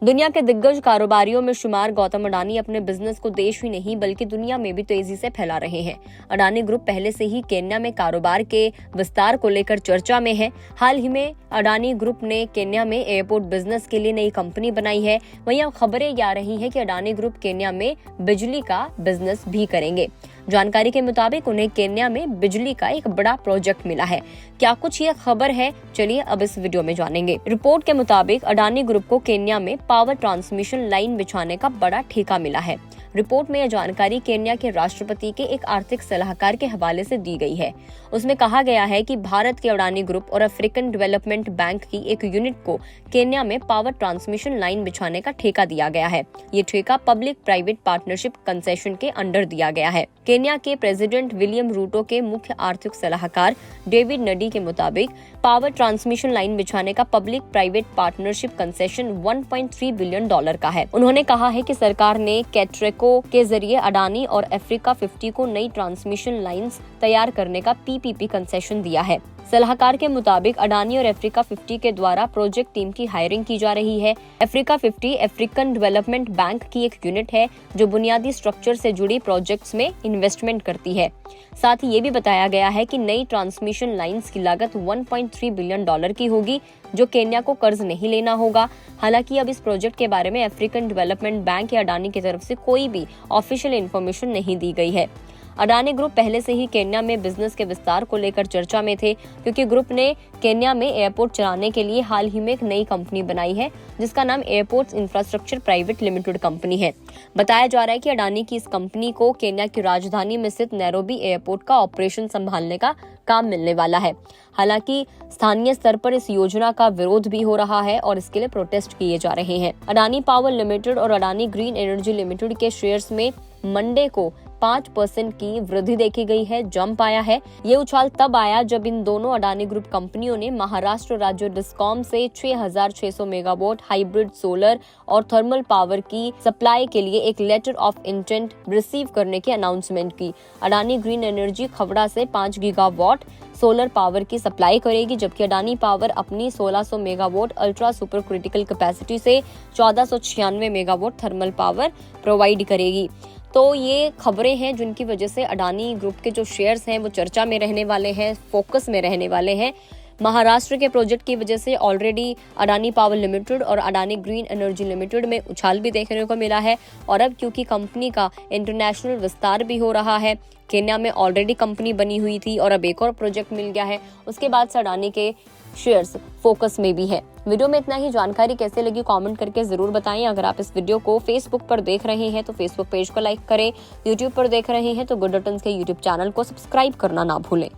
दुनिया के दिग्गज कारोबारियों में शुमार गौतम अडानी अपने बिजनेस को देश ही नहीं बल्कि दुनिया में भी तेजी से फैला रहे हैं। अडानी ग्रुप पहले से ही केन्या में कारोबार के विस्तार को लेकर चर्चा में है। हाल ही में अडानी ग्रुप ने केन्या में एयरपोर्ट बिजनेस के लिए नई कंपनी बनाई है। वहीं अब खबरें आ रही हैं कि अडानी ग्रुप केन्या में बिजली का बिजनेस भी करेंगे। जानकारी के मुताबिक उन्हें केन्या में बिजली का एक बड़ा प्रोजेक्ट मिला है। क्या कुछ ये खबर है, चलिए अब इस वीडियो में जानेंगे। रिपोर्ट के मुताबिक अडानी ग्रुप को केन्या में पावर ट्रांसमिशन लाइन बिछाने का बड़ा ठेका मिला है। रिपोर्ट में यह जानकारी केन्या के राष्ट्रपति के एक आर्थिक सलाहकार के हवाले से दी गई है। उसमें कहा गया है कि भारत के अडानी ग्रुप और अफ्रीकन डेवलपमेंट बैंक की एक यूनिट को केन्या में पावर ट्रांसमिशन लाइन बिछाने का ठेका दिया गया है। ये ठेका पब्लिक प्राइवेट पार्टनरशिप कंसेशन के अंडर दिया गया है। केन्या के प्रेसिडेंट विलियम रूटो के मुख्य आर्थिक सलाहकार डेविड नडी के मुताबिक पावर ट्रांसमिशन लाइन बिछाने का public private partnership concession $1.3 billion का है। उन्होंने कहा है कि सरकार ने कैट्रेको के जरिए अडानी और अफ्रीका 50 को नई ट्रांसमिशन लाइंस तैयार करने का PPP कंसेशन दिया है। सलाहकार के मुताबिक अडानी और अफ्रीका 50 के द्वारा प्रोजेक्ट टीम की हायरिंग की जा रही है। अफ्रीका 50 अफ्रीकन डेवलपमेंट बैंक की एक यूनिट है जो बुनियादी स्ट्रक्चर से जुड़ी प्रोजेक्ट्स में इन्वेस्टमेंट करती है। साथ ही ये भी बताया गया है कि नई ट्रांसमिशन लाइंस की लागत $1.3 बिलियन की होगी, जो केन्या को कर्ज नहीं लेना होगा। हालांकि अब इस प्रोजेक्ट के बारे में अफ्रीकन डेवलपमेंट बैंक या अडानी की तरफ से कोई भी ऑफिशियल इन्फॉर्मेशन नहीं दी गई है। अडानी ग्रुप पहले से ही केन्या में बिजनेस के विस्तार को लेकर चर्चा में थे, क्योंकि ग्रुप ने केन्या में एयरपोर्ट चलाने के लिए हाल ही में एक नई कंपनी बनाई है जिसका नाम airports infrastructure private limited company है। बताया जा रहा है कि अडानी की इस कंपनी को केन्या की राजधानी में स्थित नैरोबी एयरपोर्ट का ऑपरेशन संभालने का काम मिलने वाला है। हालांकि स्थानीय स्तर पर इस योजना का विरोध भी हो रहा है और इसके लिए प्रोटेस्ट किए जा रहे हैं। अडानी पावर लिमिटेड और अडानी ग्रीन एनर्जी लिमिटेड के शेयर्स में मंडे को 5% की वृद्धि देखी गई है, जंप आया है। ये उछाल तब आया जब इन दोनों अडानी ग्रुप कंपनियों ने महाराष्ट्र राज्य डिस्कॉम से 6600 मेगावाट हाइब्रिड सोलर और थर्मल पावर की सप्लाई के लिए एक लेटर ऑफ इंटेंट रिसीव करने की अनाउंसमेंट की। अडानी ग्रीन एनर्जी खवड़ा से 5 गीगावाट सोलर पावर की सप्लाई करेगी, जबकि अडानी पावर अपनी 1600 megawatt ultra super critical capacity से 1496 मेगावाट थर्मल पावर प्रोवाइड करेगी। तो ये खबरें हैं जिनकी वजह से अडानी ग्रुप के जो शेयर्स हैं वो चर्चा में रहने वाले हैं, फोकस में रहने वाले हैं। महाराष्ट्र के प्रोजेक्ट की वजह से ऑलरेडी अडानी पावर लिमिटेड और अडानी ग्रीन एनर्जी लिमिटेड में उछाल भी देखने को मिला है। और अब क्योंकि कंपनी का इंटरनेशनल विस्तार भी हो रहा है, केन्या में ऑलरेडी कंपनी बनी हुई थी और अब एक और प्रोजेक्ट मिल गया है, उसके बाद से अडानी के शेयर्स फोकस में भी है। वीडियो में इतना ही। जानकारी कैसे लगी कमेंट करके जरूर बताएं। अगर आप इस वीडियो को फेसबुक पर देख रहे हैं तो फेसबुक पेज को लाइक करें। यूट्यूब पर देख रहे हैं तो गुड रिटर्न्स के यूट्यूब चैनल को सब्सक्राइब करना ना भूलें।